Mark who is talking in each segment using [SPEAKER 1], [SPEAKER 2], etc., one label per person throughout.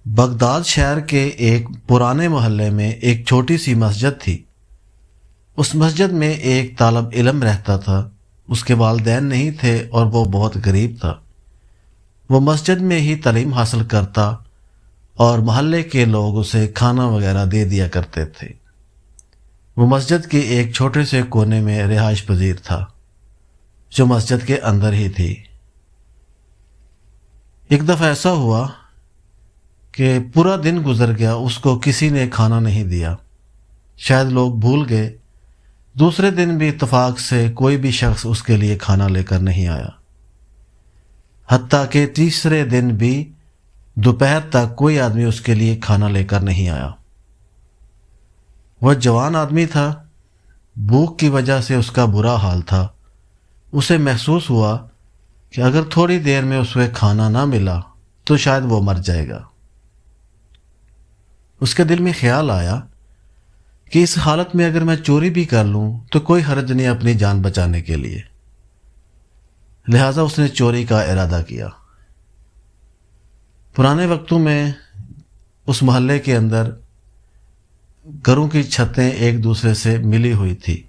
[SPEAKER 1] Baghdad شہر کے ایک پرانے محلے میں ایک چھوٹی سی مسجد تھی۔ اس مسجد میں ایک طالب علم رہتا تھا۔ اس کے والدین نہیں تھے اور وہ بہت غریب تھا۔ وہ مسجد میں ہی تعلیم حاصل کرتا اور محلے کے لوگ اسے کھانا وغیرہ دے دیا کرتے تھے۔ وہ مسجد کے ایک چھوٹے سے کونے میں رہائش پذیر تھا جو مسجد کے اندر ہی تھی۔ ایک دفعہ ایسا ہوا کہ پورا دن گزر گیا، اس کو کسی نے کھانا نہیں دیا۔ شاید لوگ بھول گئے۔ دوسرے دن بھی اتفاق سے کوئی بھی شخص اس کے لیے کھانا لے کر نہیں آیا۔ حتیٰ کہ تیسرے دن بھی دوپہر تک کوئی آدمی اس کے لیے کھانا لے کر نہیں آیا۔ وہ جوان آدمی تھا، بھوک کی وجہ سے اس کا برا حال تھا۔ اسے محسوس ہوا کہ اگر تھوڑی دیر میں اسے کھانا نہ ملا تو شاید وہ مر جائے گا۔ اس کے دل میں خیال آیا کہ اس حالت میں اگر میں چوری بھی کر لوں تو کوئی حرج نہیں اپنی جان بچانے کے لیے، لہٰذا اس نے چوری کا ارادہ کیا۔ پرانے وقتوں میں اس محلے کے اندر گھروں کی چھتیں ایک دوسرے سے ملی ہوئی تھی،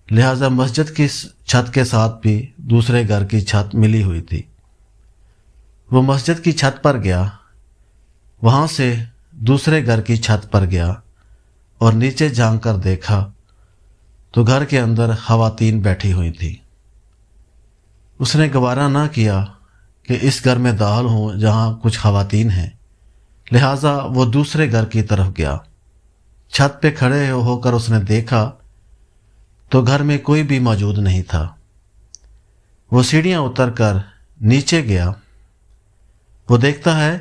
[SPEAKER 1] لہٰذا مسجد کی چھت کے ساتھ بھی دوسرے گھر کی چھت ملی ہوئی تھی۔ وہ مسجد کی چھت پر گیا، وہاں سے دوسرے گھر کی چھت پر گیا اور نیچے جھانک کر دیکھا تو گھر کے اندر خواتین بیٹھی ہوئی تھیں۔ اس نے گوارا نہ کیا کہ اس گھر میں داخل ہوں جہاں کچھ خواتین ہیں، لہٰذا وہ دوسرے گھر کی طرف گیا۔ چھت پہ کھڑے ہو کر اس نے دیکھا تو گھر میں کوئی بھی موجود نہیں تھا۔ وہ سیڑھیاں اتر کر نیچے گیا۔ وہ دیکھتا ہے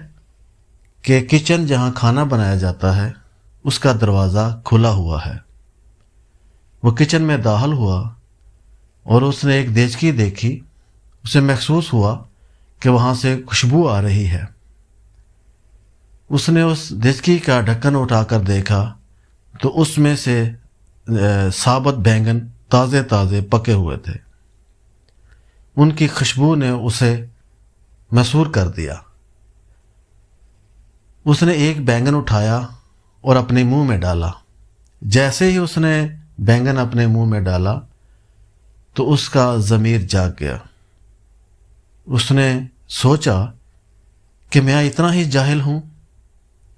[SPEAKER 1] کہ کچن جہاں کھانا بنایا جاتا ہے اس کا دروازہ کھلا ہوا ہے۔ وہ کچن میں داخل ہوا اور اس نے ایک دیچکی دیکھی۔ اسے محسوس ہوا کہ وہاں سے خوشبو آ رہی ہے۔ اس نے اس دیچکی کا ڈھکن اٹھا کر دیکھا تو اس میں سے ثابت بینگن تازے تازے پکے ہوئے تھے۔ ان کی خوشبو نے اسے مسحور کر دیا۔ اس نے ایک بینگن اٹھایا اور اپنے منہ میں ڈالا۔ جیسے ہی اس نے بینگن اپنے منہ میں ڈالا تو اس کا ضمیر جاگ گیا۔ اس نے سوچا کہ میں اتنا ہی جاہل ہوں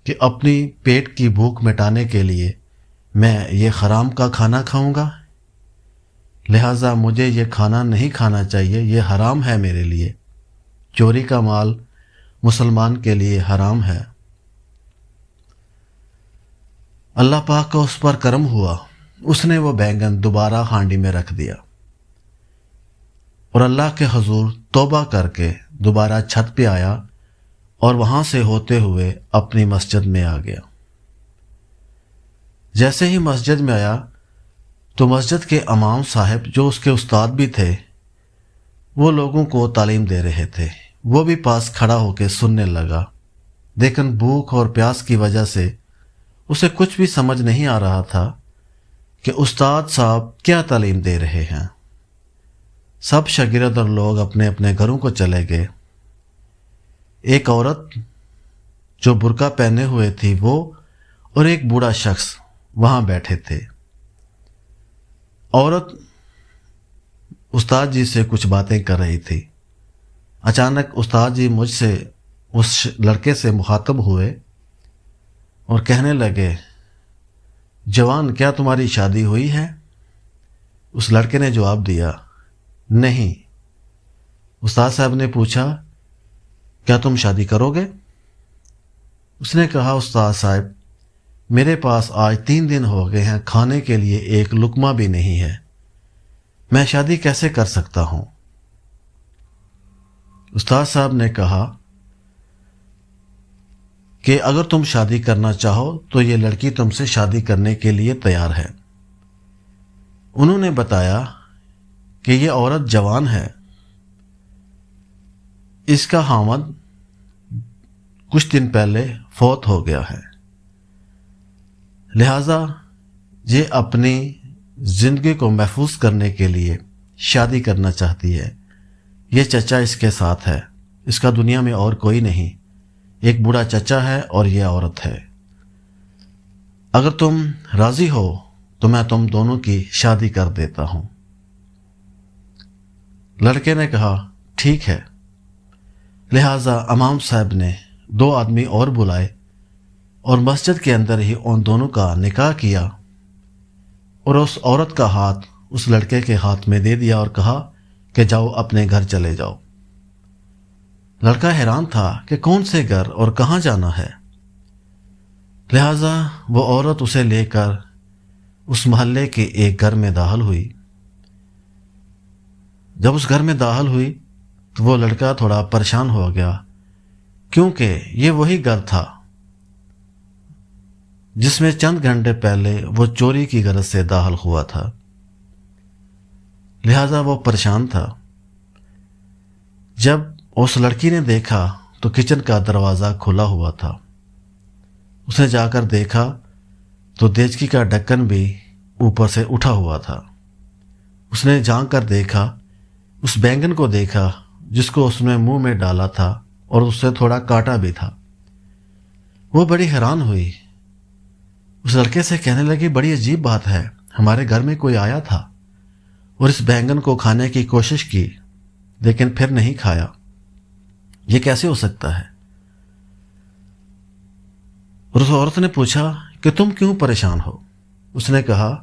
[SPEAKER 1] کہ اپنی پیٹ کی بھوک مٹانے کے لیے میں یہ حرام کا کھانا کھاؤں گا، لہٰذا مجھے یہ کھانا نہیں کھانا چاہیے، یہ حرام ہے میرے لیے۔ چوری کا مال مسلمان کے لیے حرام ہے۔ اللہ پاک کا اس پر کرم ہوا، اس نے وہ بینگن دوبارہ ہانڈی میں رکھ دیا اور اللہ کے حضور توبہ کر کے دوبارہ چھت پہ آیا اور وہاں سے ہوتے ہوئے اپنی مسجد میں آ گیا۔ جیسے ہی مسجد میں آیا تو مسجد کے امام صاحب جو اس کے استاد بھی تھے وہ لوگوں کو تعلیم دے رہے تھے۔ وہ بھی پاس کھڑا ہو کے سننے لگا، لیکن بھوک اور پیاس کی وجہ سے اسے کچھ بھی سمجھ نہیں آ رہا تھا کہ استاد صاحب کیا تعلیم دے رہے ہیں۔ سب شاگرد اور لوگ اپنے اپنے گھروں کو چلے گئے۔ ایک عورت جو برقع پہنے ہوئے تھی وہ اور ایک بوڑھا شخص وہاں بیٹھے تھے۔ عورت استاد جی سے کچھ باتیں کر رہی تھی۔ اچانک استاد جی مجھ سے اس لڑکے سے مخاطب ہوئے اور کہنے لگے، جوان کیا تمہاری شادی ہوئی ہے؟ اس لڑکے نے جواب دیا، نہیں۔ استاد صاحب نے پوچھا، کیا تم شادی کرو گے؟ اس نے کہا، استاد صاحب میرے پاس آج 3 دن ہو گئے ہیں، کھانے کے لیے ایک لقمہ بھی نہیں ہے، میں شادی کیسے کر سکتا ہوں؟ استاد صاحب نے کہا کہ اگر تم شادی کرنا چاہو تو یہ لڑکی تم سے شادی کرنے کے لیے تیار ہے۔ انہوں نے بتایا کہ یہ عورت جوان ہے، اس کا خاوند کچھ دن پہلے فوت ہو گیا ہے، لہٰذا یہ اپنی زندگی کو محفوظ کرنے کے لیے شادی کرنا چاہتی ہے۔ یہ چچا اس کے ساتھ ہے، اس کا دنیا میں اور کوئی نہیں، ایک بوڑھا چچا ہے اور یہ عورت ہے، اگر تم راضی ہو تو میں تم دونوں کی شادی کر دیتا ہوں۔ لڑکے نے کہا ٹھیک ہے۔ لہٰذا امام صاحب نے 2 آدمی اور بلائے اور مسجد کے اندر ہی ان دونوں کا نکاح کیا، اور اس عورت کا ہاتھ اس لڑکے کے ہاتھ میں دے دیا اور کہا کہ جاؤ اپنے گھر چلے جاؤ۔ لڑکا حیران تھا کہ کون سے گھر اور کہاں جانا ہے، لہٰذا وہ عورت اسے لے کر اس محلے کے ایک گھر میں داخل ہوئی۔ جب اس گھر میں داخل ہوئی تو وہ لڑکا تھوڑا پریشان ہو گیا، کیونکہ یہ وہی گھر تھا جس میں چند گھنٹے پہلے وہ چوری کی غرض سے داخل ہوا تھا، لہذا وہ پریشان تھا۔ جب اس لڑکی نے دیکھا تو کچن کا دروازہ کھلا ہوا تھا۔ اس نے جا کر دیکھا تو دیچکی کا ڈھکن بھی اوپر سے اٹھا ہوا تھا۔ اس نے جھانک کر دیکھا، اس بینگن کو دیکھا جس کو اس نے منہ میں ڈالا تھا اور اس سے تھوڑا کاٹا بھی تھا۔ وہ بڑی حیران ہوئی، اس لڑکے سے کہنے لگی بڑی عجیب بات ہے، ہمارے گھر میں کوئی آیا تھا اور اس بینگن کو کھانے کی کوشش کی لیکن پھر نہیں کھایا، یہ کیسے ہو سکتا ہے؟ اور اس عورت نے پوچھا کہ تم کیوں پریشان ہو؟ اس نے کہا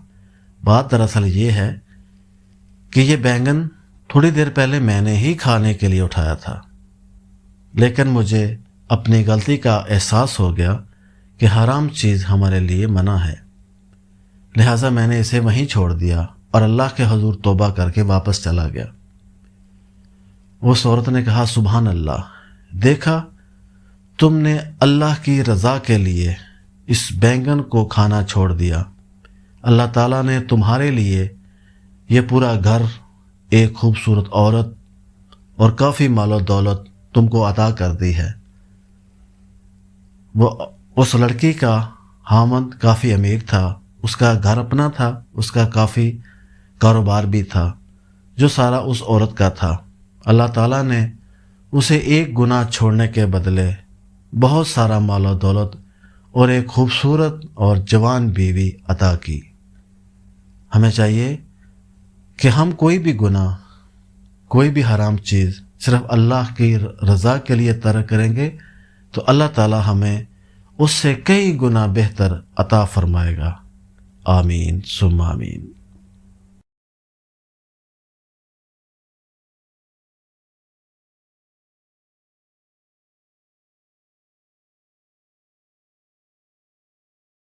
[SPEAKER 1] بات دراصل یہ ہے کہ یہ بینگن تھوڑی دیر پہلے میں نے ہی کھانے کے لیے اٹھایا تھا، لیکن مجھے اپنی غلطی کا احساس ہو گیا کہ حرام چیز ہمارے لیے منع ہے، لہٰذا میں نے اسے وہیں چھوڑ دیا اور اللہ کے حضور توبہ کر کے واپس چلا گیا۔ اس عورت نے کہا سبحان اللہ، دیکھا تم نے اللہ کی رضا کے لیے اس بینگن کو کھانا چھوڑ دیا، اللہ تعالیٰ نے تمہارے لیے یہ پورا گھر، ایک خوبصورت عورت اور کافی مال و دولت تم کو عطا کر دی ہے۔ وہ اس لڑکی کا خاوند کافی امیر تھا، اس کا گھر اپنا تھا، اس کا کافی کاروبار بھی تھا جو سارا اس عورت کا تھا۔ اللہ تعالیٰ نے اسے ایک گناہ چھوڑنے کے بدلے بہت سارا مال و دولت اور ایک خوبصورت اور جوان بیوی عطا کی۔ ہمیں چاہیے کہ ہم کوئی بھی گناہ، کوئی بھی حرام چیز صرف اللہ کی رضا کے لیے ترک کریں گے تو اللہ تعالیٰ ہمیں اس سے کئی گنا بہتر عطا فرمائے گا۔ آمین ثم آمین۔